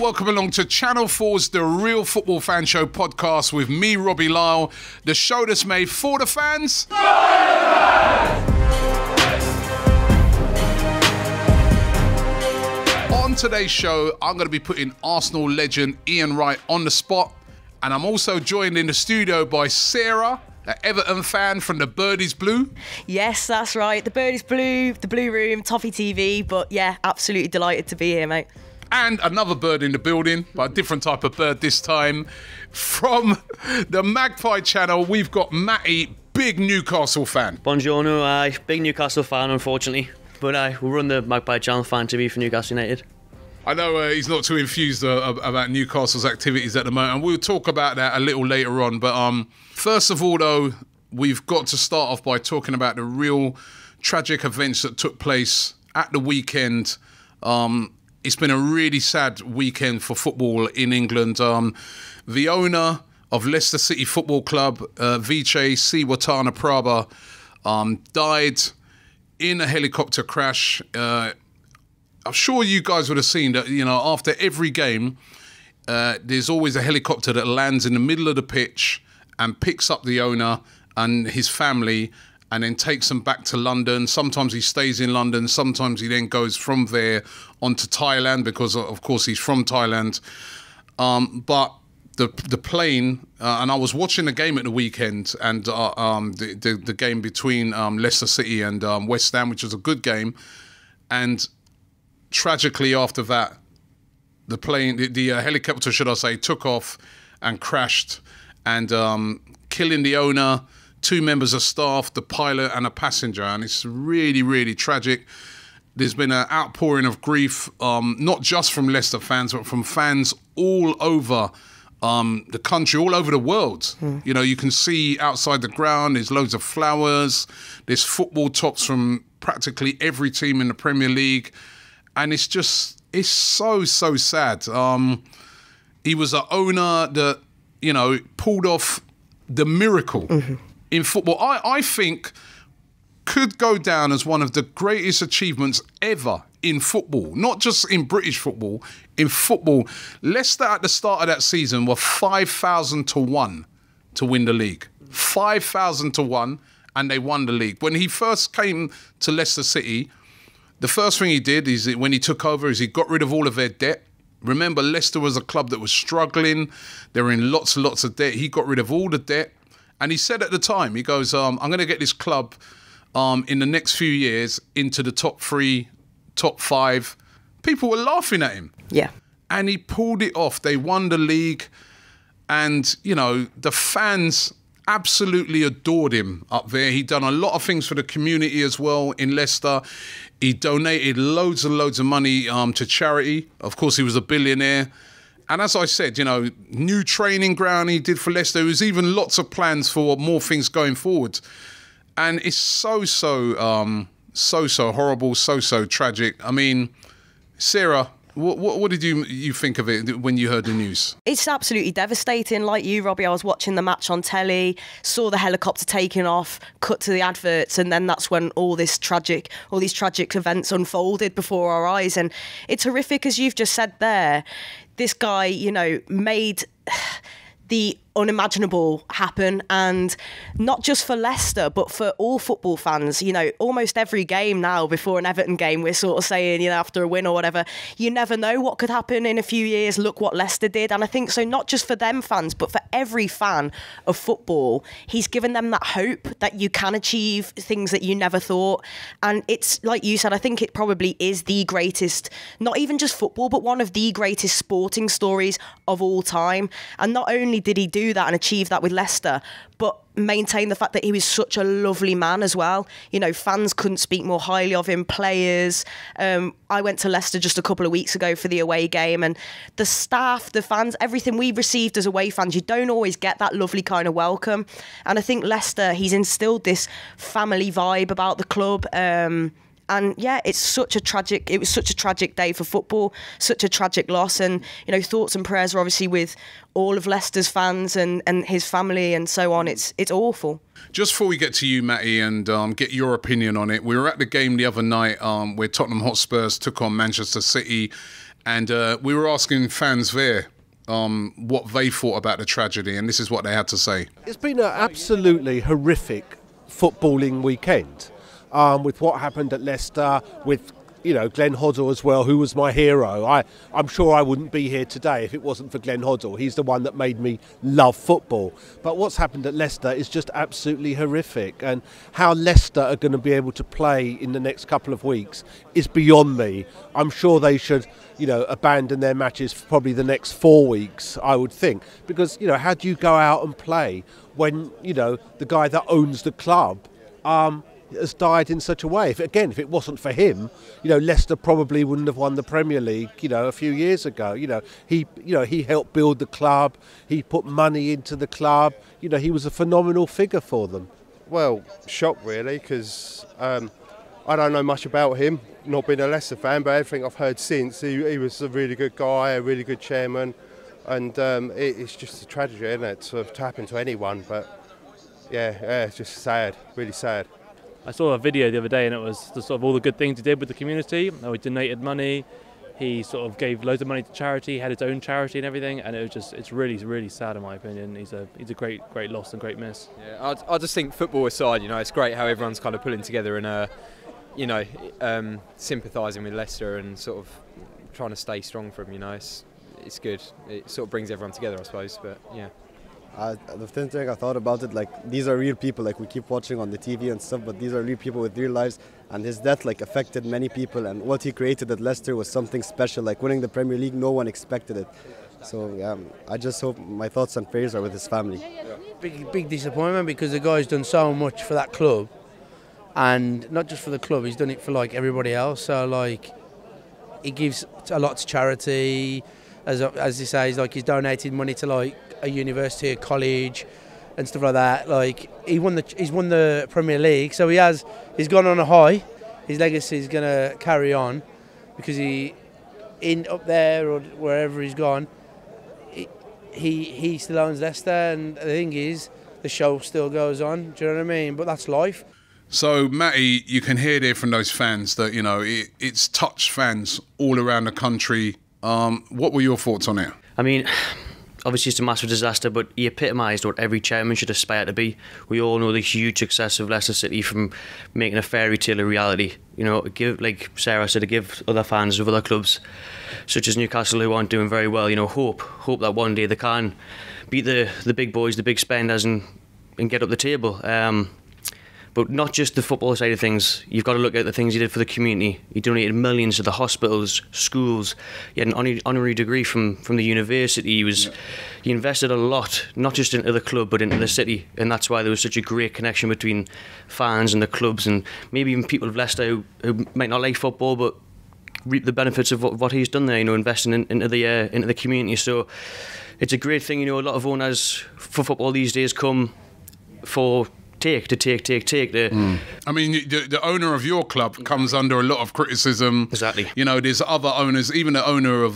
welcome along to Channel 4's The Real Football Fan Show podcast with me, Robbie Lyle, the show that's made for the fans. For the fans! On today's show, I'm going to be putting Arsenal legend Ian Wright on the spot, and I'm also joined in the studio by Sarah, an Everton fan from the Birdies Blue. Yes, that's right. The Birdies Blue, the Blue Room, Toffee TV. But yeah, absolutely delighted to be here, mate. And another bird in the building, but a different type of bird this time. From the Magpie channel, we've got Matty, big Newcastle fan. Buongiorno, big Newcastle fan, unfortunately. But we run the Magpie channel, fan TV for Newcastle United. I know he's not too enthused about Newcastle's activities at the moment, and we'll talk about that a little later on. But first of all, though, we've got to start off by talking about the real tragic events that took place at the weekend. It's been a really sad weekend for football in England. The owner of Leicester City Football Club, Vichai Srivaddhanaprabha, died in a helicopter crash. I'm sure you guys would have seen that, you know, after every game, there's always a helicopter that lands in the middle of the pitch and picks up the owner and his family and then takes them back to London. Sometimes he stays in London. Sometimes he then goes from there onto Thailand because, of course, he's from Thailand. But the plane, and I was watching the game at the weekend, and the game between Leicester City and West Ham, which was a good game. And tragically after that, the plane, the helicopter, should I say, took off and crashed, and killing the owner, 2 members of staff, the pilot and a passenger. And it's really, really tragic. There's been an outpouring of grief, not just from Leicester fans, but from fans all over the country, all over the world. You know, you can see outside the ground, there's loads of flowers, there's football tops from practically every team in the Premier League. And it's so, so sad. He was an owner that, you know, pulled off the miracle in football. I think could go down as one of the greatest achievements ever in football, not just in British football, in football. Leicester at the start of that season were 5,000 to 1 to win the league. 5,000 to 1, and they won the league. When he first came to Leicester City, the first thing he did is when he took over is he got rid of all of their debt. Remember, Leicester was a club that was struggling. They were in lots and lots of debt. He got rid of all the debt. And he said at the time, he goes, I'm going to get this club in the next few years into the top 3, top 5. People were laughing at him. Yeah. And he pulled it off. They won the league. And, you know, the fans absolutely adored him up there. He'd done a lot of things for the community as well in Leicester. He donated loads and loads of money to charity. Of course, he was a billionaire. And as I said, you know, new training ground he did for Leicester. There was even lots of plans for more things going forward. And it's so horrible, so tragic. I mean, Sarah, what did you think of it when you heard the news? It's absolutely devastating. Like you, Robbie, I was watching the match on telly, saw the helicopter taking off, cut to the adverts, and then that's when all these tragic events unfolded before our eyes. And it's horrific, as you've just said there. This guy, you know, made the unimaginable happen, and not just for Leicester but for all football fans. You know, almost every game now before an Everton game we're sort of saying, you know, after a win or whatever, you never know what could happen in a few years. Look what Leicester did. And I think so, not just for them fans but for every fan of football, he's given them that hope that you can achieve things that you never thought. And it's like you said, I think it probably is the greatest, not even just football, but one of the greatest sporting stories of all time. And not only did he do that and achieve that with Leicester, but maintain the fact that he was such a lovely man as well. You know, fans couldn't speak more highly of him, players. I went to Leicester just a couple of weeks ago for the away game, and the staff, the fans, everything we received as away fans, you don't always get that lovely kind of welcome. And I think Leicester, he's instilled this family vibe about the club. And yeah, it was such a tragic day for football, such a tragic loss. And, you know, thoughts and prayers are obviously with all of Leicester's fans and his family and so on. It's awful. Just before we get to you, Matty, and get your opinion on it, we were at the game the other night where Tottenham Hotspurs took on Manchester City. And we were asking fans there what they thought about the tragedy, and this is what they had to say. It's been an absolutely horrific footballing weekend, with what happened at Leicester, with Glenn Hoddle as well, who was my hero. I'm sure I wouldn't be here today if it wasn't for Glenn Hoddle. He's the one that made me love football. But what's happened at Leicester is just absolutely horrific. And how Leicester are going to be able to play in the next couple of weeks is beyond me. I'm sure they should, abandon their matches for probably the next 4 weeks, I would think. Because, how do you go out and play when, the guy that owns the club has died in such a way? If it wasn't for him, Leicester probably wouldn't have won the Premier League, a few years ago. He helped build the club. He put money into the club. He was a phenomenal figure for them. Well, shocked really, because I don't know much about him, not being a Leicester fan, but everything I've heard since, he was a really good guy, a really good chairman, and it's just a tragedy, isn't it, to happen to anyone, but yeah, it's just sad, really sad. I saw a video the other day, and it was the sort of all the good things he did with the community. He donated money, he sort of gave loads of money to charity, had his own charity and everything, and it's really, really sad in my opinion. He's a great loss and great miss. Yeah, I just think football aside, it's great how everyone's kind of pulling together and sympathising with Leicester and sort of trying to stay strong for him. It's good. It sort of brings everyone together, I suppose. But yeah. The thing I thought about it, these are real people, we keep watching on the TV and stuff, but these are real people with real lives, and his death affected many people, and what he created at Leicester was something special, winning the Premier League, no one expected it. So yeah, I just hope my thoughts and prayers are with his family. Big disappointment, because the guy's done so much for that club, and not just for the club, he's done it for everybody else. So he gives a lot to charity, as he says, he's donated money to a university, a college, and stuff like that. He's won the Premier League, so he's gone on a high. His legacy is going to carry on, because up there or wherever he's gone, he still owns Leicester, and the thing is, the show still goes on. Do you know what I mean? But that's life. So, Matty, you can hear there from those fans that it's touched fans all around the country. What were your thoughts on it? I mean, obviously it's a massive disaster, but he epitomised what every chairman should aspire to be. We all know the huge success of Leicester City from making a fairy tale a reality. Like Sarah said, to give other fans of other clubs, such as Newcastle, who aren't doing very well, hope that one day they can beat the big boys, the big spenders, and get up the table. But not just the football side of things. You've got to look at the things he did for the community. He donated millions to the hospitals, schools. He had an honorary degree from the university. He invested a lot, not just into the club, but into the city. And that's why there was such a great connection between fans and the clubs, and maybe even people of Leicester who might not like football, but reap the benefits of what he's done there, investing into the community. So it's a great thing. A lot of owners for football these days come for take. I mean, the owner of your club comes under a lot of criticism. Exactly. There's other owners, even the owner of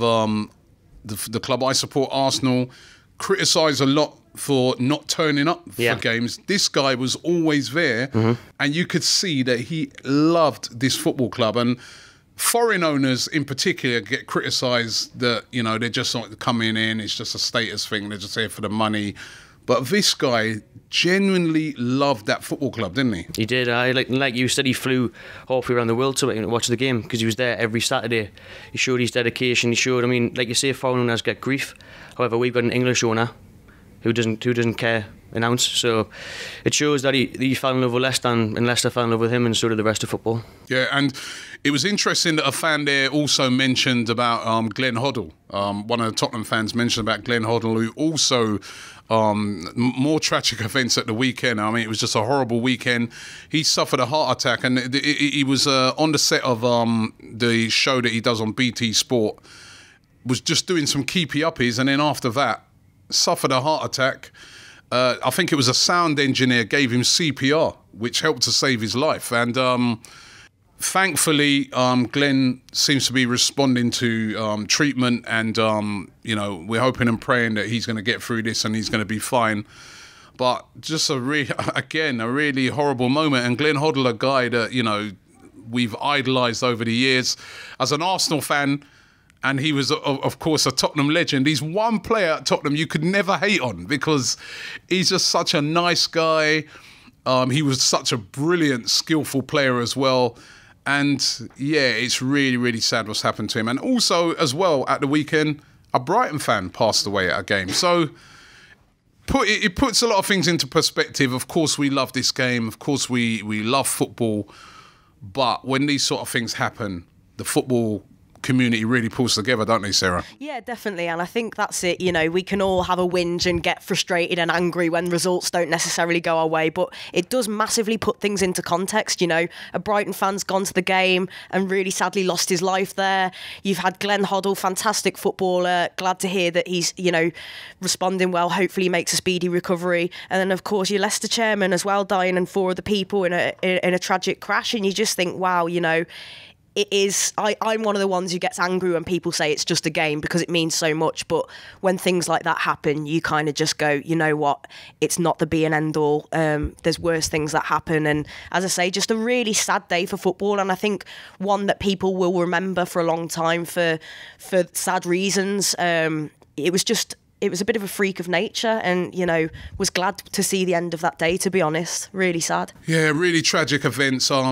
the club I support, Arsenal, criticise a lot for not turning up for games. This guy was always there, and you could see that he loved this football club. And foreign owners in particular get criticised that, they're just not coming in, it's just a status thing, they're just here for the money. But this guy genuinely loved that football club, didn't he? He did. Like you said, he flew halfway around the world to watch the game, because he was there every Saturday. He showed his dedication. He showed, like you say, foreign owners get grief. However, we've got an English owner who doesn't care an ounce. So it shows that he fell in love with Leicester, and Leicester fell in love with him, and so did the rest of football. Yeah, and it was interesting that a fan there also mentioned about Glenn Hoddle. One of the Tottenham fans mentioned about Glenn Hoddle, who also more tragic events at the weekend. I mean, it was just a horrible weekend. He suffered a heart attack, and he was on the set of the show that he does on BT Sport, was just doing some keepy-uppies, and then after that, suffered a heart attack. I think it was a sound engineer gave him CPR, which helped to save his life. And thankfully, Glenn seems to be responding to treatment, and we're hoping and praying that he's going to get through this and he's going to be fine. But just a really horrible moment. And Glenn Hoddle, a guy that we've idolised over the years. As an Arsenal fan, And he was, of course, a Tottenham legend. He's one player at Tottenham you could never hate on because he's just such a nice guy. He was such a brilliant, skillful player as well. And yeah, it's really, really sad what's happened to him. And also, as well, at the weekend, a Brighton fan passed away at a game. So it puts a lot of things into perspective. Of course, we love this game. Of course, we love football. But when these sort of things happen, the football community really pulls together, don't they, Sarah? Yeah, definitely. And I think that's it. You know, we can all have a whinge and get frustrated and angry when results don't necessarily go our way, but it does massively put things into context. You know, a Brighton fan's gone to the game and really sadly lost his life there. You've had Glenn Hoddle, fantastic footballer. Glad to hear that he's, you know, responding well. Hopefully he makes a speedy recovery. And then, of course, your Leicester chairman as well dying, and 4 other people in a tragic crash. And you just think, wow, you know, it is. I'm one of the ones who gets angry when people say it's just a game because it means so much. But when things like that happen, you kind of just go, you know what? It's not the be and end all. There's worse things that happen. And as I say, just a really sad day for football. And I think one that people will remember for a long time for sad reasons. It was a bit of a freak of nature, and, you know, was glad to see the end of that day, to be honest. Really sad. Yeah, really tragic events. I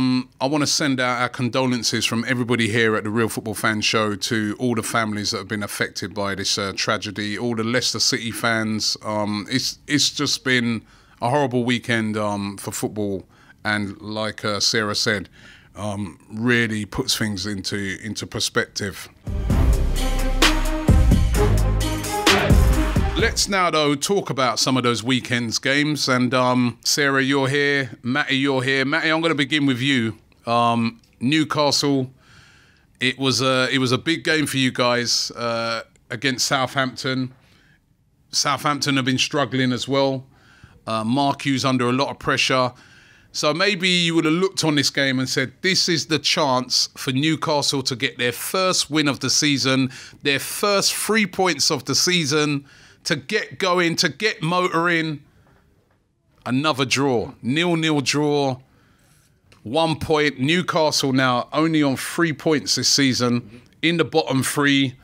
want to send out our condolences from everybody here at the Real Football Fan Show to all the families that have been affected by this tragedy, all the Leicester City fans. It's just been a horrible weekend for football, and like Sarah said, really puts things into perspective. Let's now, though, talk about some of those weekend's games. And Sarah, you're here. Matty, you're here. Matty, I'm going to begin with you. Newcastle. It was a big game for you guys against Southampton. Southampton have been struggling as well. Mark Hughes under a lot of pressure. So maybe you would have looked on this game and said, this is the chance for Newcastle to get their first win of the season, their first 3 points of the season, to get going, to get motoring. Another draw, 0-0 draw, 1 point. Newcastle now only on 3 points this season, in the bottom 3.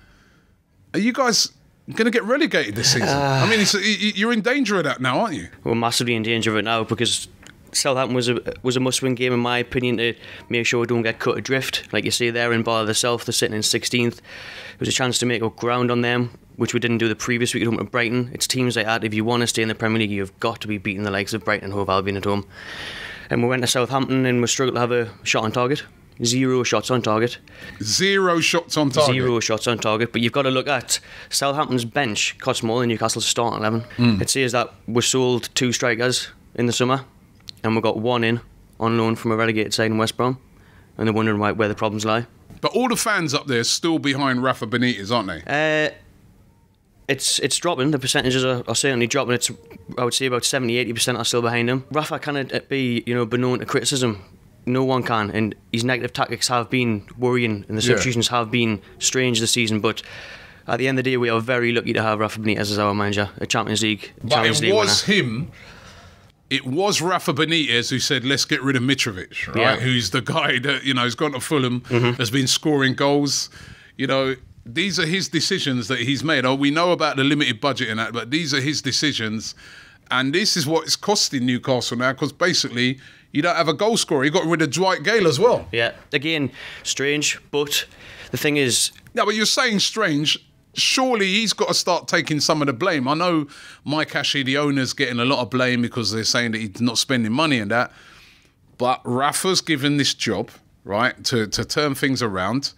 Are you guys going to get relegated this season? I mean, you're in danger of that now, aren't you? We're massively in danger of it now because Southampton was a must-win game, in my opinion, to make sure we don't get cut adrift. Like you see there in Bar of the South, they're sitting in 16th. It was a chance to make up ground on them, which we didn't do the previous week at home to Brighton. It's teams like that, if you want to stay in the Premier League, you've got to be beating the likes of Brighton and Hove Albion at home. And we went to Southampton and we struggled to have a shot on target. 0 shots on target. 0 shots on target? 0 shots on target. But you've got to look at Southampton's bench costs more than Newcastle's starting 11. It says that we sold 2 strikers in the summer and we got 1 in on loan from a relegated side in West Brom, and they're wondering where the problems lie. But all the fans up there are still behind Rafa Benitez, aren't they? It's dropping. The percentages are certainly dropping. I would say about 70-80% are still behind him. Rafa cannot be, known to criticism. No one can, and his negative tactics have been worrying, and the substitutions have been strange this season. But at the end of the day, we are very lucky to have Rafa Benitez as our manager, a Champions League winner. It was Rafa Benitez who said, let's get rid of Mitrovic, right? Yeah. Who's the guy that, has gone to Fulham, has been scoring goals. These are his decisions that he's made. We know about the limited budget and that, but these are his decisions. And this is what it's costing Newcastle now, because basically you don't have a goal scorer. You got rid of Dwight Gale as well. Yeah, again, strange, but the thing is... No, but you're saying strange. Surely he's got to start taking some of the blame. I know Mike Ashley, the owner's getting a lot of blame because they're saying that he's not spending money and that. But Rafa's given this job, right, to turn things around.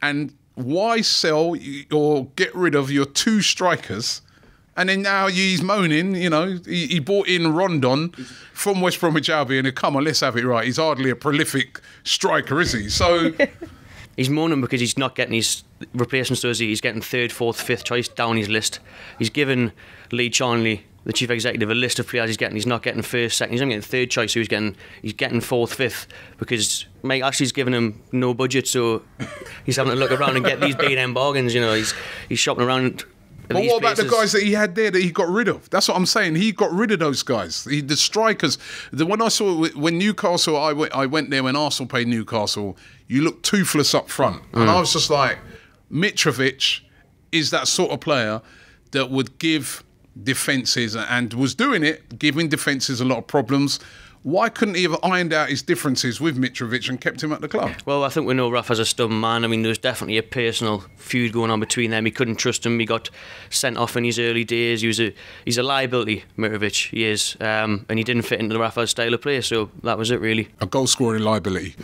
And why sell or get rid of your 2 strikers? And then now he's moaning, he bought in Rondon from West Bromwich Albion. And come on, let's have it right. He's hardly a prolific striker, is he? So... He's moaning because he's not getting his replacements, does he? He's getting 3rd, 4th, 5th choice down his list. He's given Lee Charnley, the chief executive, a list of players he's getting. He's not getting 1st, 2nd. He's only getting 3rd choice, so he's getting 4th, 5th because Mike Ashley's given him no budget, so he's having to look around and get these B&M bargains. He's shopping around. But what about the guys that he had there that he got rid of? That's what I'm saying. He got rid of those guys. The strikers. When Newcastle, I went there when Arsenal played Newcastle, you looked toothless up front. And I was just like, Mitrovic is that sort of player that would give defences, and was doing it, giving defences a lot of problems. Why couldn't he have ironed out his differences with Mitrovic and kept him at the club? Well, I think we know Rafa's a stubborn man. I mean, there was definitely a personal feud going on between them. He couldn't trust him. He got sent off in his early days. He's a liability, Mitrovic. He is, and he didn't fit into Rafa's style of play. So that was it, really. A goal-scoring liability.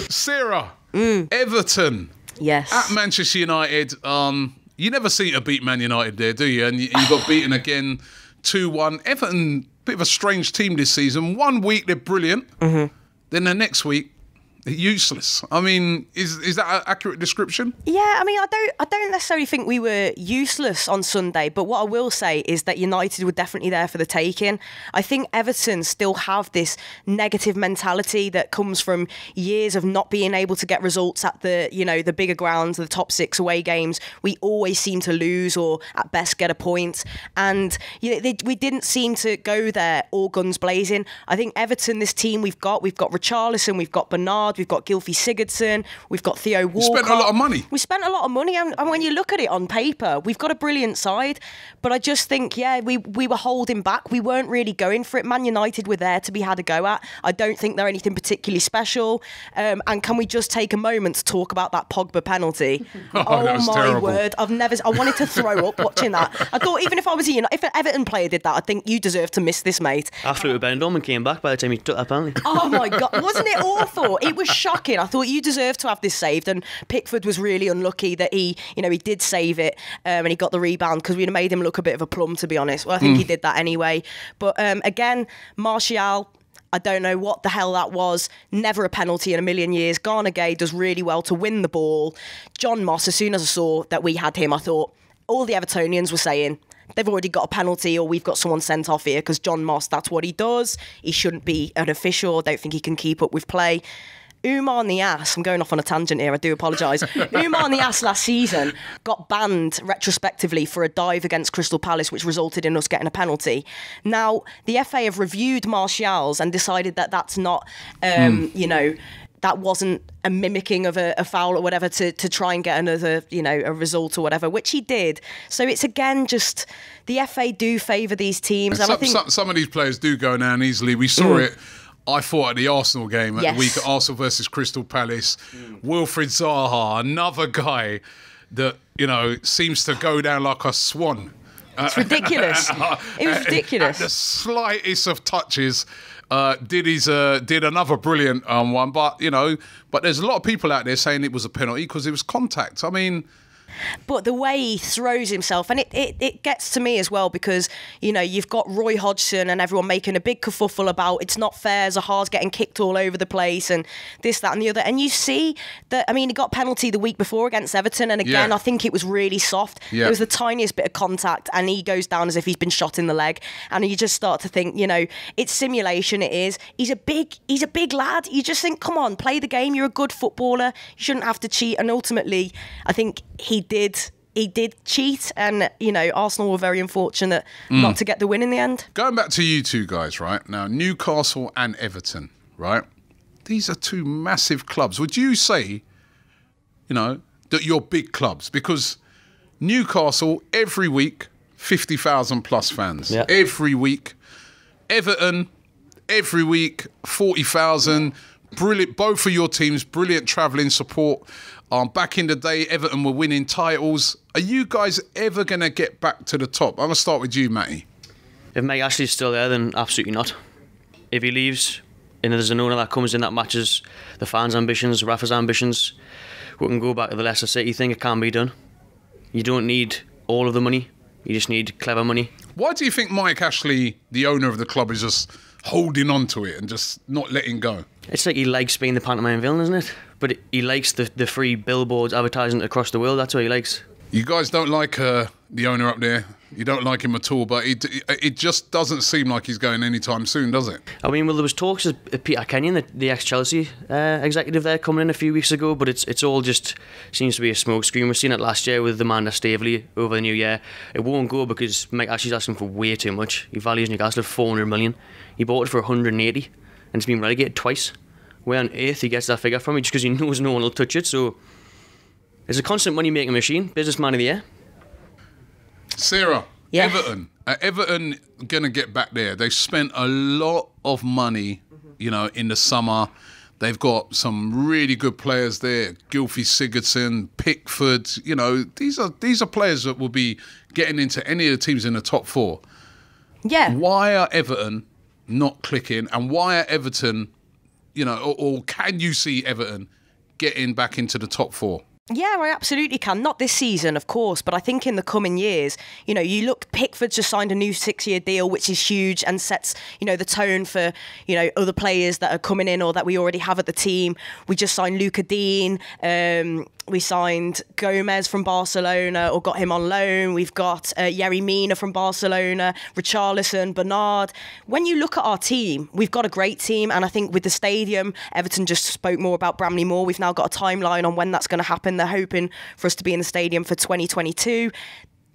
Sarah, Everton. Yes. At Manchester United. You never seem to beat Man United there, do you? And you got beaten again 2-1. Everton, bit of a strange team this season. 1 week they're brilliant, then the next week they're useless. I mean, is that an accurate description? Yeah, I mean, I don't necessarily think we were useless on Sunday, but what I will say is that United were definitely there for the taking. I think Everton still have this negative mentality that comes from years of not being able to get results at the, the bigger grounds, the top 6 away games. We always seem to lose or at best get a point. And we didn't seem to go there all guns blazing. I think Everton, this team we've got Richarlison, we've got Bernard, we've got Gylfi Sigurdsson, we've got Theo Walcott. We spent a lot of money. We spent a lot of money, and when you look at it on paper, we've got a brilliant side. But I just think, we were holding back. We weren't really going for it. Man United were there to be had a go at. I don't think they're anything particularly special. And can we just take a moment to talk about that Pogba penalty? Oh, that was my terrible. word! I wanted to throw up watching that. I thought even if I was if an Everton player did that, I think you deserve to miss this, mate. I flew to Benidorm and came back by the time he took that penalty. Oh my God, wasn't it awful? It was shocking. I thought you deserved to have this saved, and Pickford was really unlucky that he did save it, and he got the rebound, because we'd have made him look a bit of a plum, to be honest. Well, I think he did that anyway. But again, Martial, I don't know what the hell that was. Never a penalty in a million years. Garner Gay does really well to win the ball. John Moss, as soon as I saw that we had him, I thought all the Evertonians were saying, they've already got a penalty, or we've got someone sent off here, because John Moss, that's what he does. He shouldn't be an official. I don't think he can keep up with play. Umar Niasse, I'm going off on a tangent here, I do apologise. Umar Niasse last season got banned retrospectively for a dive against Crystal Palace, which resulted in us getting a penalty. Now, the FA have reviewed Martial's and decided that that's not, that wasn't a mimicking of a foul or whatever to try and get another, a result or whatever, which he did. So it's, again, just the FA do favour these teams. And I think some of these players do go down easily. We saw it, I thought, at the Arsenal game at the week at Arsenal versus Crystal Palace. Wilfried Zaha, another guy that, seems to go down like a swan. It's ridiculous. It was ridiculous. At the slightest of touches, did another brilliant one. But there's a lot of people out there saying it was a penalty because it was contact. I mean, but the way he throws himself, and it gets to me as well, because, you've got Roy Hodgson and everyone making a big kerfuffle about it's not fair, Zaha's getting kicked all over the place and this, that and the other. And you see that, he got penalty the week before against Everton, and again, I think it was really soft. It was the tiniest bit of contact, and he goes down as if he's been shot in the leg. And you just start to think, it's simulation, it is. He's a big lad. You just think, come on, play the game. You're a good footballer. You shouldn't have to cheat. And ultimately, I think he did cheat, and Arsenal were very unfortunate not to get the win in the end. Going back to you two guys, right now, Newcastle and Everton, right? These are two massive clubs. Would you say, that you're big clubs? Because Newcastle every week 50,000 plus fans every week. Everton every week 40,000. Brilliant, both of your teams, brilliant travelling support. Back in the day, Everton were winning titles. Are you guys ever going to get back to the top? I'm going to start with you, Matty. If Mike Ashley's still there, then absolutely not. If he leaves, and there's an owner that comes in that matches the fans' ambitions, Rafa's ambitions, we can go back to the Leicester City thing. It can be done. You don't need all of the money. You just need clever money. Why do you think Mike Ashley, the owner of the club, is just holding on to it and just not letting go? It's like he likes being the pantomime villain, isn't it? But he likes the free billboards advertising across the world. That's what he likes. You guys don't like the owner up there. You don't like him at all, but it just doesn't seem like he's going anytime soon, does it? I mean, well, there was talks of Peter Kenyon, the ex-Chelsea executive there, coming in a few weeks ago, but it's all just seems to be a smokescreen. We've seen it last year with Amanda Staveley over the new year. It won't go because Mike Ashley's asking for way too much. He values Newcastle at 400 million. He bought it for 180, and it's been relegated twice. Where on earth he gets that figure from? Just because he knows no one will touch it. So It's a constant money-making machine. Businessman of the year. Sarah, Yeah. Everton. Everton going to get back there. They spent a lot of money, in the summer. They've got some really good players there. Gylfi Sigurdsson, Pickford. These are players that will be getting into any of the teams in the top 4. Yeah. Why are Everton not clicking? And why are Everton, or can you see Everton getting back into the top 4? Yeah, I absolutely can. Not this season, of course, but I think in the coming years, you look, Pickford just signed a new 6-year deal, which is huge and sets, the tone for, other players that are coming in or that we already have at the team. We just signed Luca Dean. We signed Gomez from Barcelona, or got him on loan. We've got Yerry Mina from Barcelona, Richarlison, Bernard. When you look at our team, we've got a great team. And I think with the stadium, Everton just spoke more about Bramley Moore. We've now got a timeline on when that's going to happen. They're hoping for us to be in the stadium for 2022.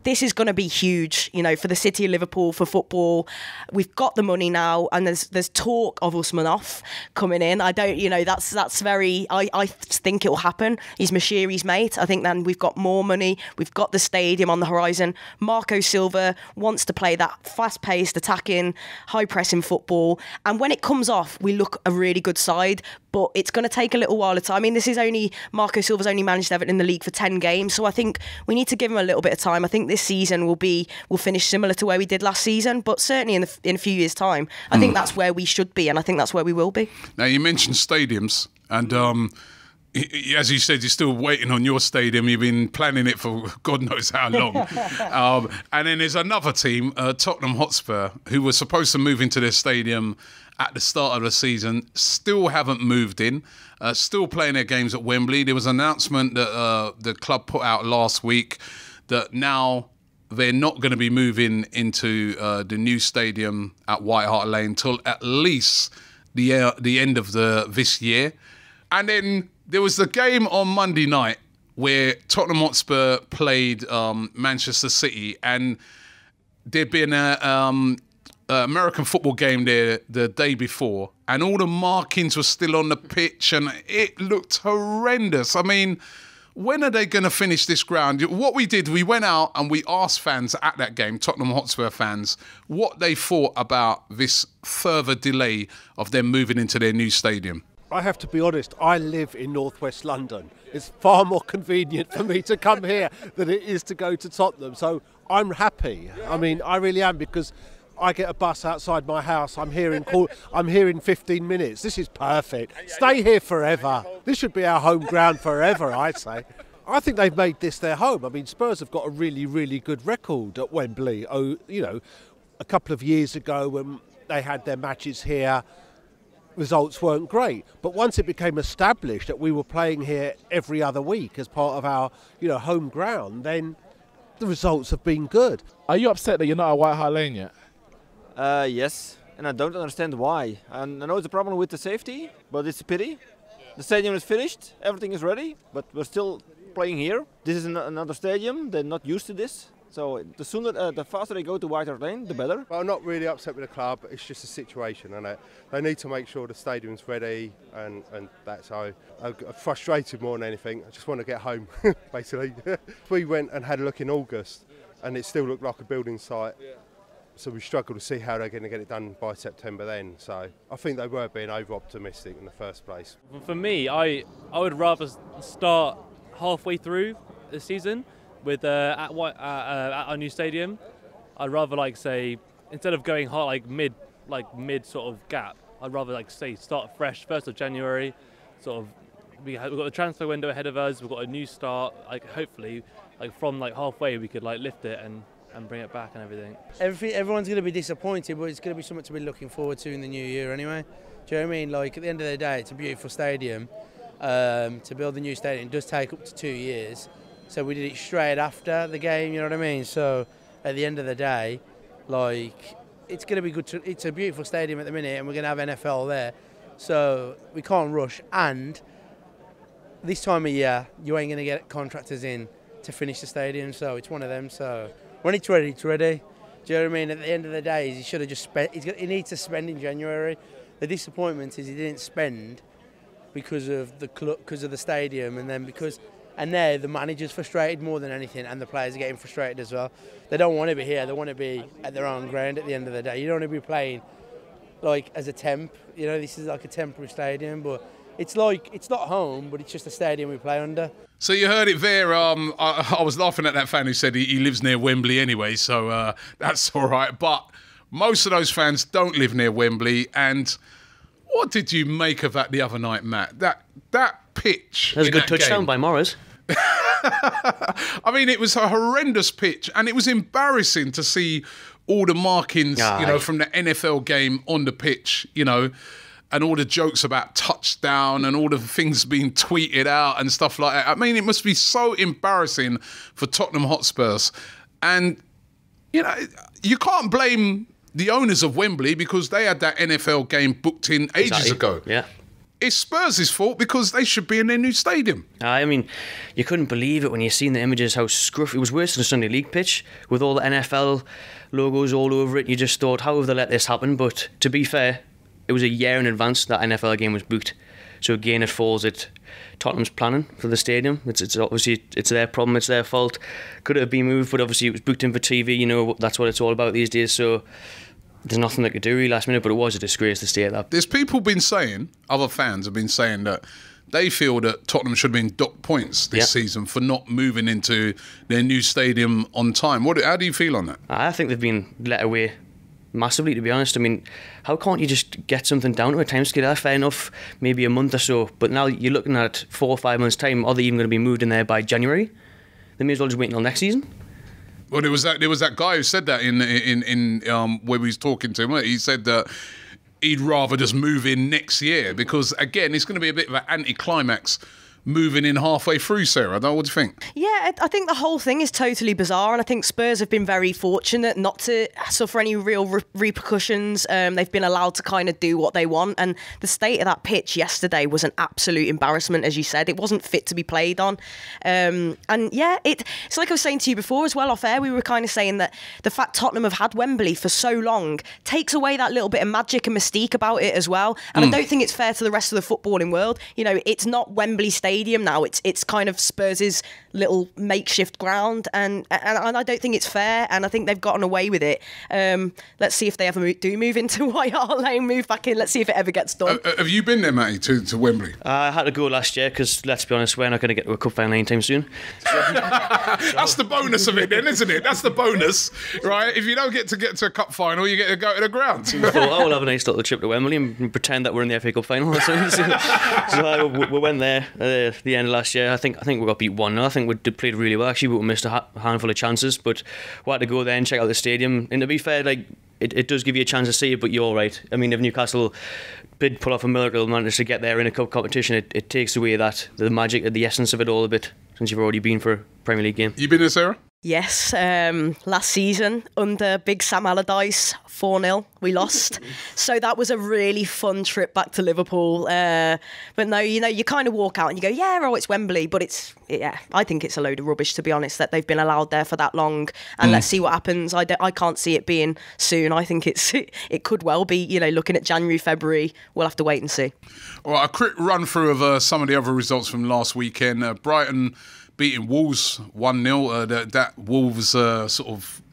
This is going to be huge, for the city of Liverpool, for football. We've got the money now, and there's talk of Usmanov coming in. I don't, that's very. I think it will happen. He's Mashiri's mate. I think then we've got more money. We've got the stadium on the horizon. Marco Silva wants to play that fast-paced, attacking, high-pressing football, and when it comes off, we look a really good side. But it's going to take a little while of time. I mean, Marco Silva's only managed Everton in the league for 10 games, so I think we need to give him a little bit of time. I think this season will finish similar to where we did last season, but certainly in a few years' time, I think that's where we should be, and I think that's where we will be. Now, you mentioned stadiums, and as you said, you're still waiting on your stadium. You've been planning it for God knows how long. And then there's another team, Tottenham Hotspur, who were supposed to move into their stadium at the start of the season, still haven't moved in, still playing their games at Wembley. There was an announcement that the club put out last week that now they're not going to be moving into the new stadium at White Hart Lane till at least the end of this year. And then there was the game on Monday night where Tottenham Hotspur played Manchester City, and there'd been a American football game there the day before, and all the markings were still on the pitch, and it looked horrendous. I mean, when are they going to finish this ground? What we did, we went out and we asked fans at that game, Tottenham Hotspur fans, what they thought about this further delay of them moving into their new stadium. I have to be honest, I live in northwest London. It's far more convenient for me to come here than it is to go to Tottenham. So I'm happy. I mean, I really am, because I get a bus outside my house. I'm here in 15 minutes. This is perfect. Stay here forever. This should be our home ground forever, I'd say. I think they've made this their home. I mean, Spurs have got a really, really good record at Wembley. A couple of years ago when they had their matches here, results weren't great. But once it became established that we were playing here every other week as part of our, home ground, then the results have been good. Are you upset that you're not at White Hart Lane yet? Yes, and I don't understand why. And I know it's a problem with the safety, but it's a pity. The stadium is finished, everything is ready, but we're still playing here. This is another stadium, they're not used to this. So the faster they go to White Hart Lane, the better. Well, I'm not really upset with the club, it's just a situation, and they need to make sure the stadium's ready, and that's how I'm frustrated more than anything. I just want to get home, basically. We went and had a look in August, and it still looked like a building site. So we struggle to see how they're going to get it done by September then. So I think they were being over-optimistic in the first place. For me, I would rather start halfway through the season with at our new stadium. I'd rather say instead of going hard mid sort of gap, I'd rather start fresh 1st of January. We've got the transfer window ahead of us. We've got a new start. Hopefully from halfway we could lift it and bring it back and everything. Everyone's going to be disappointed, but it's going to be something to be looking forward to in the new year anyway. Do you know what I mean? At the end of the day, it's a beautiful stadium. To build the new stadium does take up to 2 years. So we did it straight after the game, you know what I mean? So at the end of the day, it's going to be good. It's a beautiful stadium at the minute, and we're going to have NFL there. So we can't rush. And this time of year, you ain't going to get contractors in to finish the stadium. So it's one of them. So when it's ready, it's ready. Do you know what I mean? At the end of the day, he should have just spent. He needs to spend in January. The disappointment is he didn't spend because of the stadium, and then because And now the manager's frustrated more than anything, and the players are getting frustrated as well. They don't want to be here. They want to be at their own ground at the end of the day. You don't want to be playing like as a temp. You know, this is like a temporary stadium, but it's not home, but it's just a stadium we play under. So you heard it there. I was laughing at that fan who said he lives near Wembley anyway, so that's all right. But most of those fans don't live near Wembley. And what did you make of that the other night, Matt? That pitch. That was a good touchdown by Morris. I mean, it was a horrendous pitch, and it was embarrassing to see all the markings, from the NFL game on the pitch, and all the jokes about touchdown and all the things being tweeted out and stuff like that. I mean, it must be so embarrassing for Tottenham Hotspurs. And, you can't blame the owners of Wembley because they had that NFL game booked in ages ago. Yeah. It's Spurs' fault because they should be in their new stadium. I mean, you couldn't believe it when you seen the images, how scruffy. It was worse than a Sunday League pitch with all the NFL logos all over it. You just thought, how have they let this happen? But to be fair, it was a year in advance that NFL game was booked. So again, it falls at Tottenham's planning for the stadium. It's obviously it's their problem, it's their fault. Could it have been moved, but obviously it was booked in for TV. That's what it's all about these days. So there's nothing they could do really last minute, but it was a disgrace to stay at that. There's people been saying, other fans have been saying that they feel that Tottenham should have been docked points this season for not moving into their new stadium on time. How do you feel on that? I think they've been let away massively, to be honest. I mean, how can't you just get something down to a timescale? That's fair enough, maybe a month or so, but now you're looking at 4 or 5 months' time. Are they even going to be moved in there by January? They may as well just wait until next season. Well, there was that guy who said that in when we was talking to him. He said that he'd rather just move in next year because, again, it's going to be a bit of an anticlimax moving in halfway through, Sarah. I don't know, what do you think? Yeah, I think the whole thing is totally bizarre, and I think Spurs have been very fortunate not to suffer any real repercussions. They've been allowed to kind of do what they want, and the state of that pitch yesterday was an absolute embarrassment, as you said. It wasn't fit to be played on. And yeah, it's like I was saying to you before as well off air, we were kind of saying that the fact Tottenham have had Wembley for so long takes away that little bit of magic and mystique about it as well. And I don't think it's fair to the rest of the footballing world. It's not Wembley Stadium now, it's kind of Spurs' little makeshift ground, and I don't think it's fair, and I think they've gotten away with it. Let's see if they ever do move into White Hart Lane, move back in. Let's see if it ever gets done. Have you been there, Matty, to Wembley? I had to go last year because, let's be honest, we're not going to get to a cup final anytime soon. That's the bonus of it then, isn't it? That's the bonus, right? If you don't get to a cup final, you get to go to the ground. So we'll have a nice little trip to Wembley and pretend that we're in the FA Cup final or something. So we went there the end of last year. I think we got beat 1-0. I think we played really well actually, but we missed a handful of chances. But we had to go there and check out the stadium. And to be fair, it does give you a chance to see it, but you're all right. I mean, if Newcastle did pull off a miracle and managed to get there in a cup competition, it takes away the magic, the essence of it all a bit, since you've already been for a Premier League game. You been there, Sarah? Yes, last season under Big Sam Allardyce, 4-0, we lost. So that was a really fun trip back to Liverpool. But no, you kind of walk out and you go, yeah, it's Wembley. But I think it's a load of rubbish, to be honest, that they've been allowed there for that long. And let's see what happens. I can't see it being soon. I think it could well be, looking at January, February. We'll have to wait and see. All right, a quick run through of some of the other results from last weekend. Brighton beating Wolves 1-0. That Wolves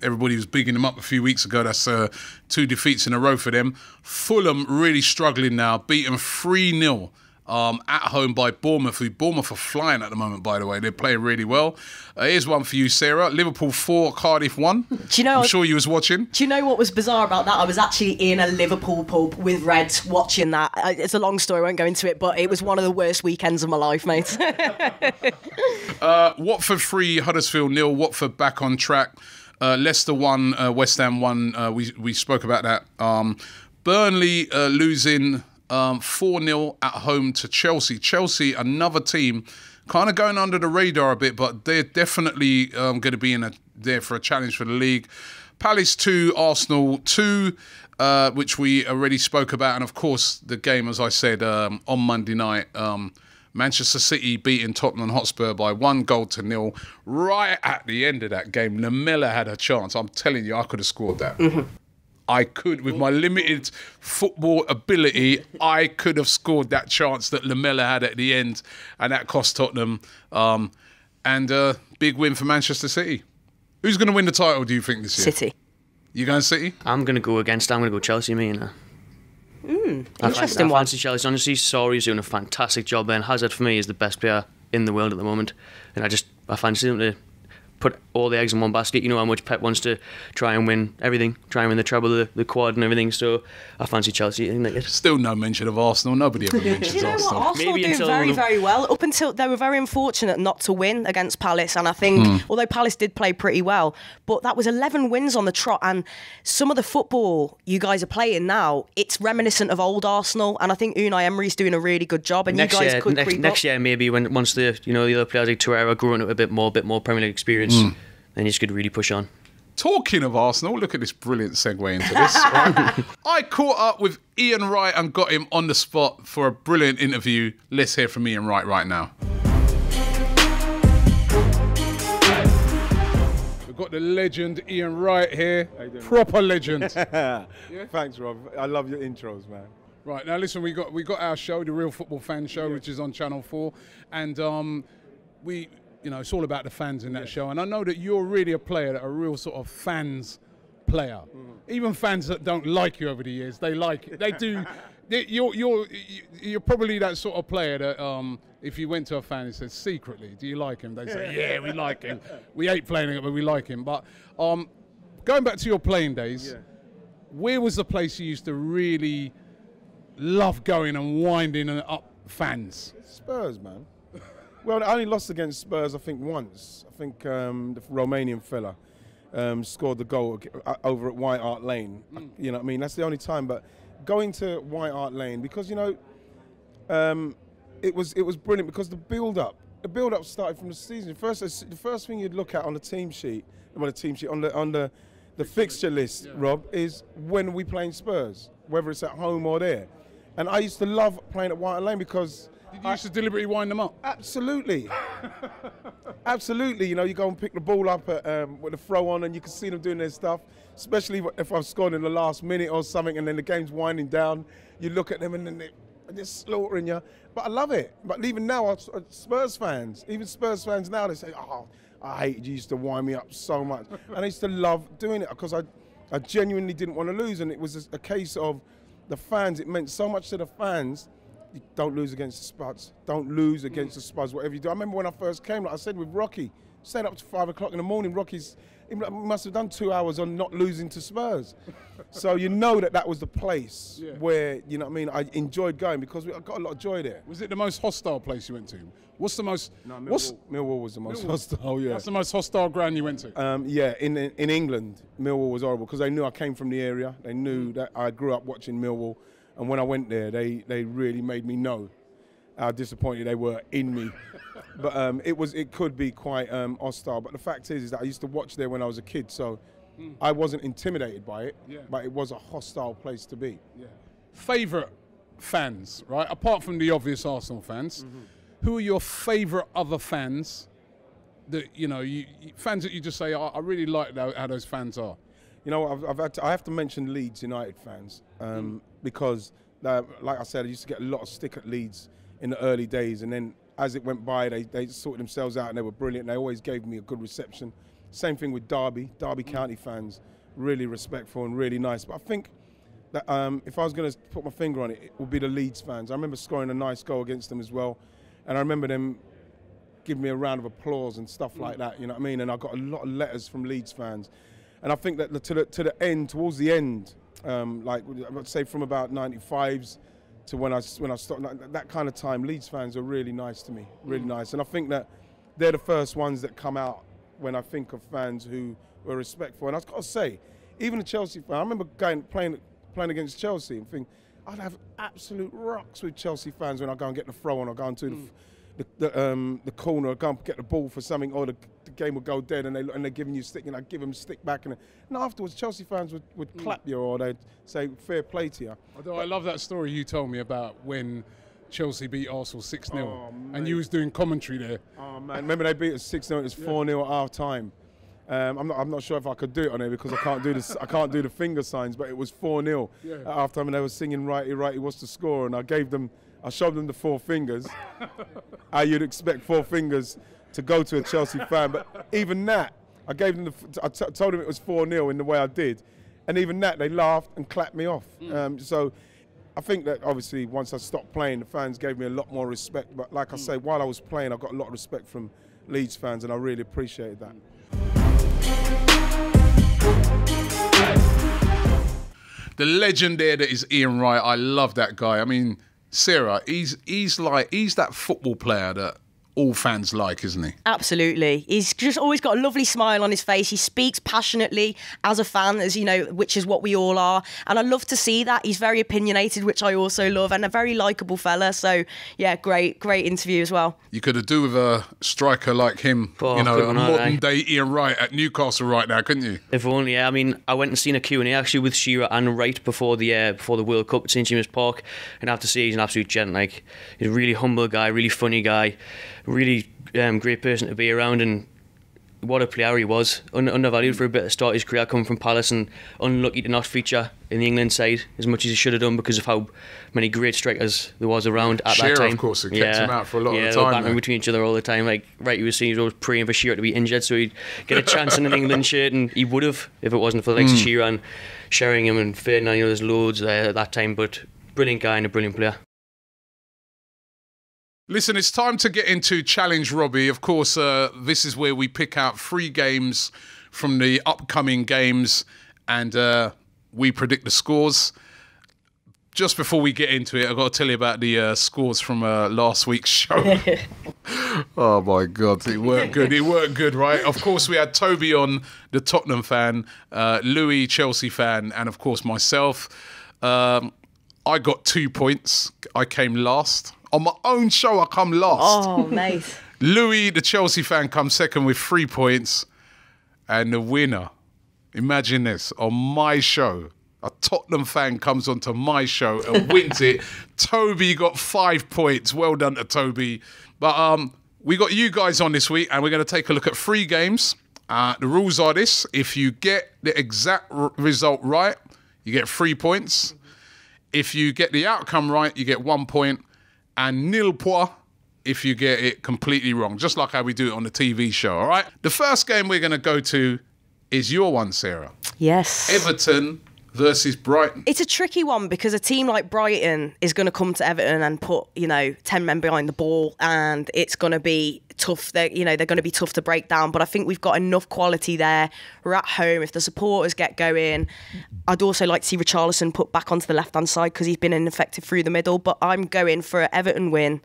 everybody was bigging them up a few weeks ago. That's 2 defeats in a row for them. Fulham really struggling now, beaten 3-0 at home by Bournemouth. Bournemouth are flying at the moment, by the way. They're playing really well. Here's one for you, Sarah. Liverpool 4, Cardiff 1. I'm sure you was watching. Do you know what was bizarre about that? I was actually in a Liverpool pub with Reds watching that. It's a long story, I won't go into it, but it was one of the worst weekends of my life, mate. Watford 3, Huddersfield 0. Watford back on track. Leicester 1, West Ham 1. We spoke about that. Burnley losing 4-0 at home to Chelsea. Chelsea, another team, kind of going under the radar a bit, but they're definitely going to be there for a challenge for the league. Palace 2, Arsenal 2, which we already spoke about. And, of course, the game, as I said, on Monday night, Manchester City beating Tottenham Hotspur by 1-0. Right at the end of that game, Lamela had a chance. I'm telling you, I could have scored that. Mm-hmm. I could, with my limited football ability, I could have scored that chance that Lamela had at the end, and that cost Tottenham. And big win for Manchester City. Who's going to win the title, do you think, this year? City. You going City? I'm going to go Chelsea, me, you know. Interesting one. I fancy Chelsea. Honestly, Sarri's doing a fantastic job there, and Hazard for me is the best player in the world at the moment. And I fancy him to put all the eggs in one basket. You know how much Pep wants to try and win everything, try and win the treble, the quad and everything. So I fancy Chelsea. Still no mention of Arsenal. Nobody ever mentions Arsenal. Arsenal doing very, very well. Up until they were very unfortunate not to win against Palace. And I think, although Palace did play pretty well, but that was 11 wins on the trot. And some of the football you guys are playing now, it's reminiscent of old Arsenal. And I think Unai Emery's doing a really good job. And next you guys year, could creep next up. year maybe once the other players like Torreira grow into a bit more Premier League experience, then you could really push on. Talking of Arsenal, look at this brilliant segue into this. Right? I caught up with Ian Wright and got him on the spot for a brilliant interview. Let's hear from Ian Wright right now. We've got the legend Ian Wright here. Proper legend. Yeah? Thanks, Rob. I love your intros, man. Right, now listen, we got our show, the Real Football Fan Show, which is on Channel 4, and we, you know, it's all about the fans in that show. And I know that you're really a player, that a real sort of fans player. Even fans that don't like you over the years, they like it. They do. You're probably that sort of player that if you went to a fan and said secretly, "Do you like him?" They say, "Yeah, we like him. We hate playing it, but we like him." But going back to your playing days, where was the place you used to really love going and winding up fans? Spurs, man. Well, I only lost against Spurs, I think, once. I think the Romanian fella scored the goal over at White Hart Lane. You know what I mean? That's the only time. But going to White Hart Lane, because, you know, it was brilliant because the build-up started from the season. The first thing you'd look at on the team sheet, on the fixture list, Rob, is when we playing Spurs, whether it's at home or there. And I used to love playing at White Hart Lane because Did you used to deliberately wind them up? Absolutely. Absolutely. You know, you go and pick the ball up with a throw on and you can see them doing their stuff, especially if I've scored in the last minute or something and then the game's winding down. You look at them and then they're slaughtering you. But I love it. But even now, Spurs fans now, they say, "Oh, I hate you used to wind me up so much." And I used to love doing it because I genuinely didn't want to lose. And it was a case of the fans. It meant so much to the fans. You don't lose against the Spuds. Don't lose against the Spuds, whatever you do. I remember when I first came, like I said, with Rocky, stayed up to 5 o'clock in the morning. He must have done 2 hours on not losing to Spurs. So you know that was the place where, you know what I mean, I enjoyed going because I got a lot of joy there. Was it the most hostile place you went to? What's the most... No, Millwall was the most hostile, yeah. That's the most hostile ground you went to? Yeah, in England, Millwall was horrible because they knew I came from the area. They knew that I grew up watching Millwall. And when I went there, they really made me know how disappointed they were in me. But it could be quite hostile. But the fact is that I used to watch there when I was a kid, so I wasn't intimidated by it. But it was a hostile place to be. Favourite fans, right? Apart from the obvious Arsenal fans, who are your favourite other fans that fans that you just say, I really like how those fans are? You know, I have to mention Leeds United fans because, like I said, I used to get a lot of stick at Leeds in the early days, and then as it went by, they sorted themselves out and they were brilliant. They always gave me a good reception. Same thing with Derby County fans, really respectful and really nice. But I think that if I was going to put my finger on it, it would be the Leeds fans. I remember scoring a nice goal against them as well, and I remember them giving me a round of applause and stuff like that. You know what I mean? And I got a lot of letters from Leeds fans. And I think that towards the end, like I'd say from about 95s to when I stopped, that kind of time, Leeds fans are really nice to me, really nice. And I think that they're the first ones that come out when I think of fans who were respectful. And I've got to say, even the Chelsea fan, I remember playing against Chelsea and thinking, I'd have absolute rocks with Chelsea fans when I go and get the throw on or go into the corner or go and get the ball for something, or the game would go dead and they're giving you stick and I give them stick back, and afterwards Chelsea fans would clap you or they'd say fair play to you. Although I love that story you told me about when Chelsea beat Arsenal 6-0 and you was doing commentary there. Oh man, remember they beat us 6-0, it was 4-0 at half time. I'm not sure if I could do it on there because I can't do the finger signs, but it was 4-0 at half time and they were singing righty righty what's the score, and I showed them the four fingers. How you'd expect four fingers to go to a Chelsea fan. But even that, I gave them I told them it was 4-0 in the way I did, and even that they laughed and clapped me off. So I think that obviously once I stopped playing, the fans gave me a lot more respect. But like I say, while I was playing, I got a lot of respect from Leeds fans, and I really appreciated that. The legend there that is Ian Wright. I love that guy. I mean, Sarah, he's that football player that all fans like, isn't he? Absolutely. He's just always got a lovely smile on his face. He speaks passionately as a fan, as you know, which is what we all are. And I love to see that. He's very opinionated, which I also love, and a very likeable fella. So, yeah, great interview as well. You could have do with a striker like him, a modern day Ian Wright at Newcastle right now, couldn't you? If only, yeah. I mean, I went and seen a Q&A actually with Shearer and Wright before the World Cup at St James's Park, and I have to say he's an absolute gent. Like, he's a really humble guy, really funny guy, really great person to be around, and what a player he was. Undervalued for a bit at the start of his career, coming from Palace, and unlucky to not feature in the England side as much as he should have done because of how many great strikers there was around at that time. Of course, who kept him out for a lot of the time. Yeah, they were bantering between each other all the time. Like, right, you were seeing he was always praying for Shearer to be injured so he'd get a chance in an England shirt, and he would have if it wasn't for the likes of Shearer and Sheringham and Ferdinand. There's loads there at that time, but brilliant guy and a brilliant player. Listen, it's time to get into Challenge Robbie. Of course, this is where we pick out 3 games from the upcoming games and we predict the scores. Just before we get into it, I've got to tell you about the scores from last week's show. Oh, my God. It worked good. It worked good, right? Of course, we had Toby on, the Tottenham fan, Louis, Chelsea fan, and, of course, myself. I got 2 points. I came last. On my own show, I come last. Oh, mate. Louis, the Chelsea fan, comes second with 3 points. And the winner, imagine this, on my show, a Tottenham fan comes onto my show and wins it. Toby got 5 points. Well done to Toby. But we got you guys on this week, and we're going to take a look at 3 games. The rules are this. If you get the exact result right, you get 3 points. If you get the outcome right, you get 1 point. And nil point if you get it completely wrong, just like how we do it on the TV show, all right? The first game we're going to go to is your one, Sarah. Yes. Everton versus Brighton. It's a tricky one because a team like Brighton is going to come to Everton and put, 10 men behind the ball, and it's going to be tough. They're going to be tough to break down, but I think we've got enough quality there. We're at home. If the supporters get going, I'd also like to see Richarlison put back onto the left-hand side because he's been ineffective through the middle, but I'm going for an Everton win,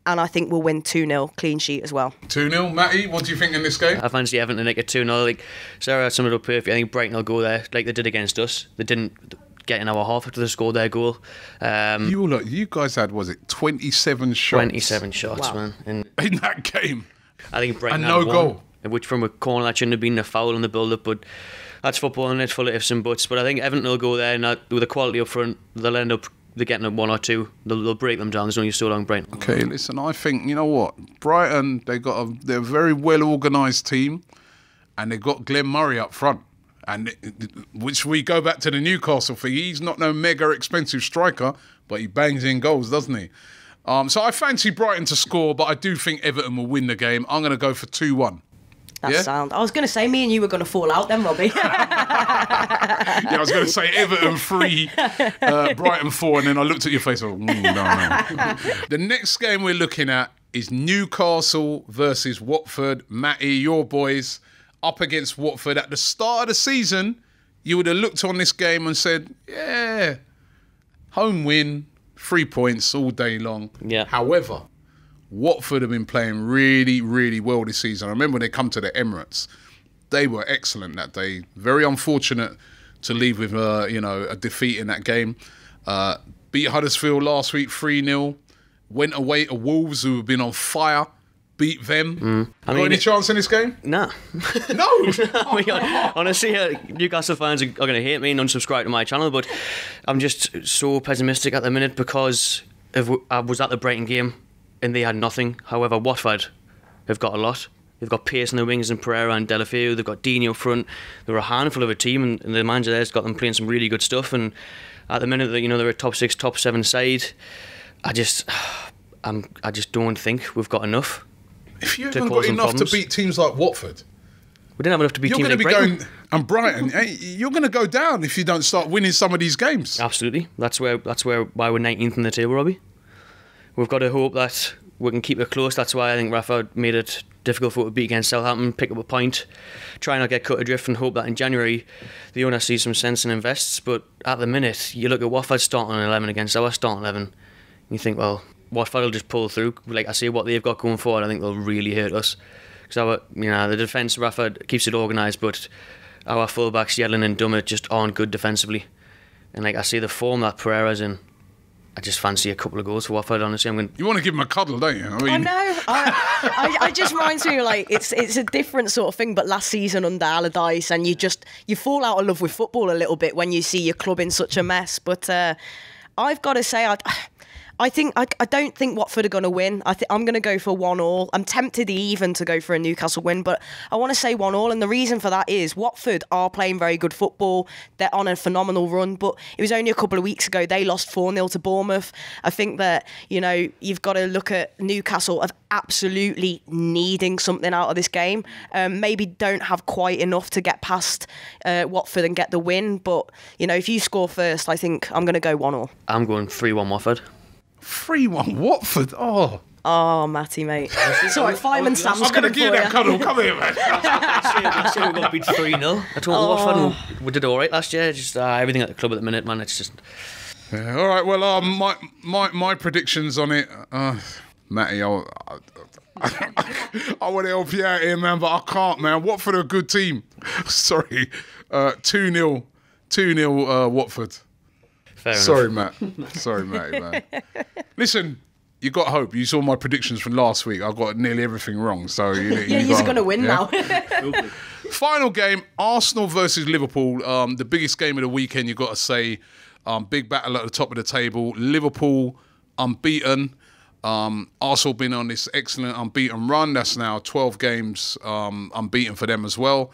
and I think we'll win 2-0, clean sheet as well. 2-0. Matty, what do you think in this game? I fancy Everton to make it 2-0. Like, Sarah summed it up perfectly. I think Brighton will go there like they did against us. They didn't get in our half after they scored their goal. You guys had, was it 27 shots? 27 shots, wow. Man. In that game? I think Brighton and no goal. Which from a corner that shouldn't have been a foul in the build-up, but that's football and it's full of ifs and buts. But I think Everton will go there and with the quality up front, they'll end up getting a 1 or 2. They'll break them down. There's no use so long, Brighton. Okay, listen, I think, you know what? Brighton, they're a very well-organised team, and they've got Glenn Murray up front. And which we go back to the Newcastle thing. He's not no mega expensive striker, but he bangs in goals, doesn't he? So I fancy Brighton to score, but I do think Everton will win the game. I'm going to go for 2-1. That's sound. I was going to say me and you were going to fall out then, Robbie. Yeah, I was going to say Everton 3, Brighton 4, and then I looked at your face and no. The next game we're looking at is Newcastle versus Watford. Matty, your boys up against Watford. At the start of the season, you would have looked on this game and said, yeah, home win, 3 points all day long. Yeah. However, Watford have been playing really, really well this season. I remember when they come to the Emirates, they were excellent that day. Very unfortunate to leave with a defeat in that game. Beat Huddersfield last week 3-0. Went away to Wolves, who have been on fire. Beat them. Got any chance in this game? Nah. No? Honestly, Newcastle fans are going to hate me and unsubscribe to my channel, but I'm just so pessimistic at the minute because I was at the Brighton game and they had nothing. However, Watford have got a lot. They've got pace in the wings and Pereira and Delafeu. They've got Dini up front. They're a handful of a team, and the manager there's got them playing some really good stuff. And at the minute, they're a top 6, top 7 side. I just don't think we've got enough. If you haven't got enough to beat teams like Watford, we didn't have enough to beat teams like Brighton. You're going to be going, and Brighton, you're going to go down if you don't start winning some of these games. Absolutely. That's why we're 19th in the table, Robbie. We've got to hope that we can keep it close. That's why I think Rafa made it difficult for it to beat against Southampton, pick up a point, try not get cut adrift, and hope that in January the owner sees some sense and invests. But at the minute, you look at Watford's starting 11 against our starting 11, and you think, well, Watford will just pull through. Like I say, what they've got going forward, I think they'll really hurt us. Because the defence, Rafa keeps it organised, but our fullbacks, Yedlin and Dummett, just aren't good defensively. And like I see the form that Pereira's in, I just fancy a couple of goals for Watford, honestly. You want to give him a cuddle, don't you? I know. I just reminds me like it's a different sort of thing. But last season under Allardyce, and you fall out of love with football a little bit when you see your club in such a mess. But I've got to say, I don't think Watford are going to win. I'm going to go for 1-1. I'm tempted even to go for a Newcastle win, but I want to say 1-1. And the reason for that is Watford are playing very good football. They're on a phenomenal run, but it was only a couple of weeks ago they lost 4-0 to Bournemouth. I think that, you've got to look at Newcastle of absolutely needing something out of this game. Maybe don't have quite enough to get past Watford and get the win, but, if you score first, I think I'm going to go 1-1. I'm going 3-1 Watford. 3-1 Watford. Oh, Matty, mate. Sorry, Fireman Sam's I'm going to give that cuddle. Come here, man. Last year we got beat 3-0. I told Watford we did all right last year. Just everything at the club at the minute, man. It's just. Yeah, all right. Well, my predictions on it, Matty. I want to help you out here, man, but I can't, man. Watford are a good team. Sorry, 2-0 Watford. Sorry, Matt. Sorry, Matty, man. Listen, you got hope. You saw my predictions from last week. I got nearly everything wrong. So he's going to win now. Final game: Arsenal versus Liverpool. The biggest game of the weekend. You got to say, big battle at the top of the table. Liverpool unbeaten. Arsenal been on this excellent unbeaten run. That's now 12 games unbeaten for them as well.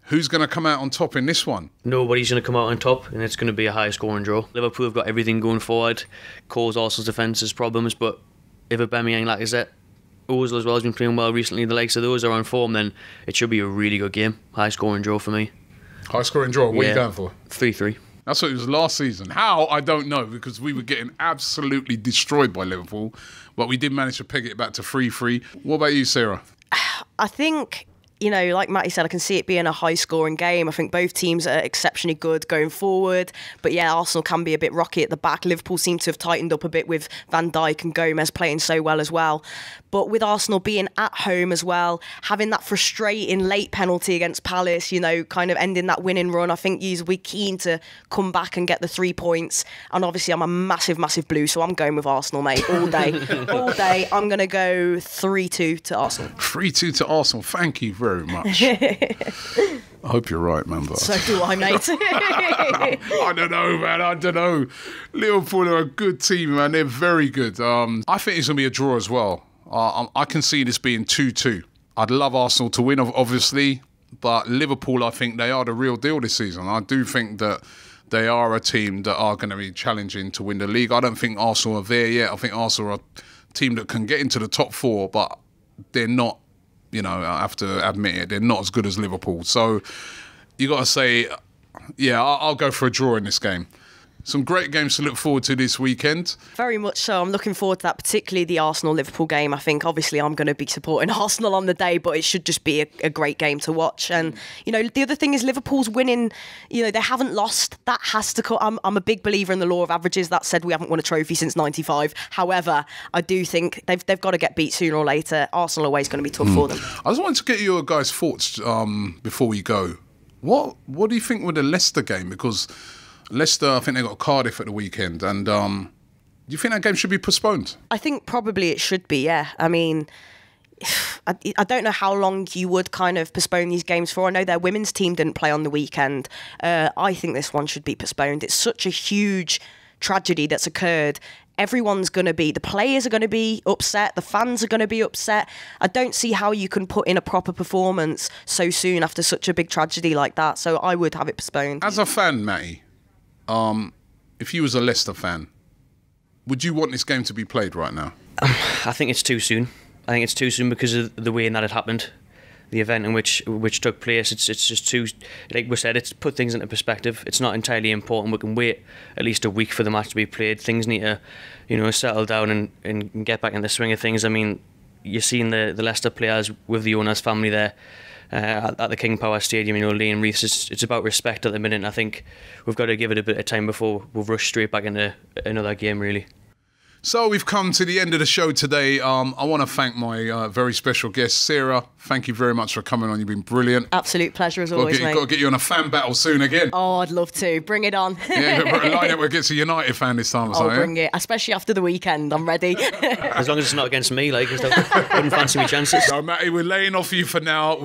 Who's going to come out on top in this one? Nobody's going to come out on top, and it's going to be a high-scoring draw. Liverpool have got everything going forward, cause Arsenal's defence's problems, but if Aubameyang, Lacazette, Ozil as well has been playing well recently, the likes of those are on form, then it should be a really good game. High-scoring draw for me. High-scoring draw? What are you going for? 3-3. That's what it was last season. How? I don't know, because we were getting absolutely destroyed by Liverpool, but we did manage to peg it back to 3-3. What about you, Sarah? I think... like Matty said, I can see it being a high-scoring game. I think both teams are exceptionally good going forward. But yeah, Arsenal can be a bit rocky at the back. Liverpool seem to have tightened up a bit with Van Dijk and Gomez playing so well as well. But with Arsenal being at home as well, having that frustrating late penalty against Palace, kind of ending that winning run, I think you'll be keen to come back and get the 3 points. And obviously, I'm a massive, massive blue, so I'm going with Arsenal, mate, all day. All day, I'm going to go 3-2 to Arsenal. 3-2 to Arsenal. Thank you very much. I hope you're right, man. So do I, mate. I don't know, man. I don't know. Liverpool are a good team, man. They're very good. I think it's going to be a draw as well. I can see this being 2-2. I'd love Arsenal to win, obviously, but Liverpool, I think they are the real deal this season. I do think that they are a team that are going to be challenging to win the league. I don't think Arsenal are there yet. I think Arsenal are a team that can get into the top 4, but they're not, I have to admit it, they're not as good as Liverpool. So you got to say, yeah, I'll go for a draw in this game. Some great games to look forward to this weekend. Very much so. I'm looking forward to that, particularly the Arsenal-Liverpool game. I think, obviously, I'm going to be supporting Arsenal on the day, but it should just be a great game to watch. And, the other thing is Liverpool's winning. They haven't lost. That has to come. I'm a big believer in the law of averages. That said, we haven't won a trophy since 95. However, I do think they've got to get beat sooner or later. Arsenal are always going to be tough for them. I just wanted to get your guys' thoughts before we go. What do you think with the Leicester game? Because Leicester, I think they got Cardiff at the weekend, and do you think that game should be postponed? I think probably it should be, yeah. I mean, I don't know how long you would kind of postpone these games for. I know their women's team didn't play on the weekend. I think this one should be postponed. It's such a huge tragedy that's occurred. Everyone's going to be, the players are going to be upset, the fans are going to be upset. I don't see how you can put in a proper performance so soon after such a big tragedy like that. So I would have it postponed. As a fan, Matty, if you was a Leicester fan, would you want this game to be played right now? I think it's too soon. I think it's too soon because of the way in that it happened. The event in which took place, it's just too, like we said, it's put things into perspective. It's not entirely important. We can wait at least a week for the match to be played. Things need to, settle down and get back in the swing of things. I mean, you're seeing the Leicester players with the owner's family there at the King Power Stadium, laying wreaths. It's about respect at the minute, and I think we've got to give it a bit of time before we'll rush straight back into another game, really. So we've come to the end of the show today. I want to thank my very special guest, Sarah. Thank you very much for coming on. You've been brilliant. Absolute pleasure as always, mate. Got to get you on a fan battle soon again. Oh, I'd love to. Bring it on. Yeah, line up against a United fan this time or something. I'll bring it, especially after the weekend. I'm ready. As long as it's not against me, I wouldn't fancy me chances. So, Matty, we're laying off you for now.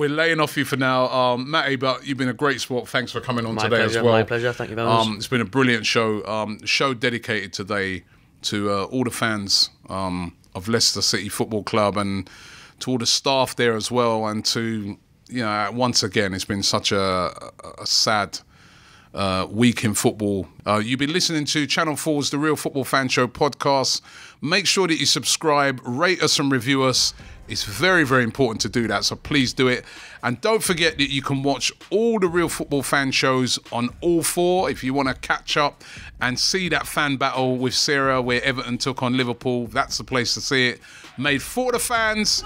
Matty, but you've been a great sport. Thanks for coming on today as well. My pleasure. Thank you very much. It's been a brilliant show. Show dedicated today to all the fans of Leicester City Football Club and to all the staff there as well, and to, once again, it's been such a sad week in football. You've been listening to Channel 4's The Real Football Fan Show podcast. Make sure that you subscribe, rate us and review us. It's very, very important to do that, so please do it. And don't forget that you can watch all the Real Football Fan shows on All 4 if you want to catch up and see that fan battle with Sarah where Everton took on Liverpool. That's the place to see it. Made for the fans,